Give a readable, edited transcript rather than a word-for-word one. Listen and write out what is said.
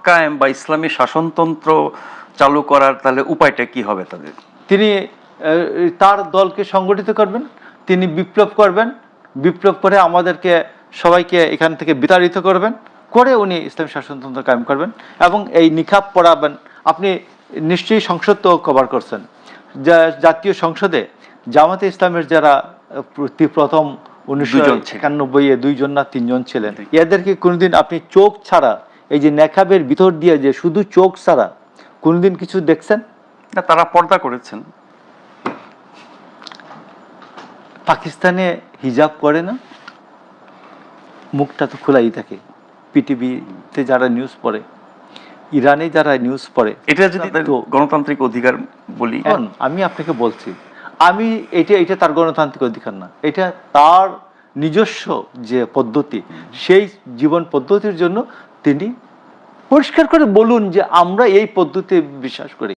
কায়েম বা ইসলামী শাসনতন্ত্র চালু করার তাহলে উপায়টা কি হবে তাদের? তিনি তার দলকে সংগঠিত করবেন, তিনি বিপ্লব করবেন, বিপ্লব করে আমাদেরকে সবাইকে এখান থেকে বিতাড়িত করবেন, করে উনি ইসলামী শাসনতন্ত্র কায়েম করবেন এবং এই নিকাব পড়াবেন। আপনি নিশ্চয়ই সংসদ তো কভার করছেন, জাতীয় সংসদে জামাতে ইসলামের যারা প্রথম 1991-এ 2জন না 3জন ছিলেন, এদেরকে কোনোদিন আপনি চোখ ছাড়া, এই যে নেকাবের ভিতর দিয়ে যে শুধু চোখ ছাড়া কোনোদিন কিছু দেখছেন? না, তারা পর্দা করেছেন। পাকিস্তানে হিজাব করে না, মুখটা তো খোলাই থাকে। পৃথিবীতে যারা নিউজ পড়ে, ইরানে যারা নিউজ পড়ে, এটা যদি গণতান্ত্রিক অধিকার বলি, আমি আপনাকে বলছি, আমি এটা তার গণতান্ত্রিক অধিকার না, এটা তার নিজস্ব যে পদ্ধতি, সেই জীবন পদ্ধতির জন্য তিনি পরিষ্কার করে বলুন যে আমরা এই পদ্ধতি বিশ্বাস করি।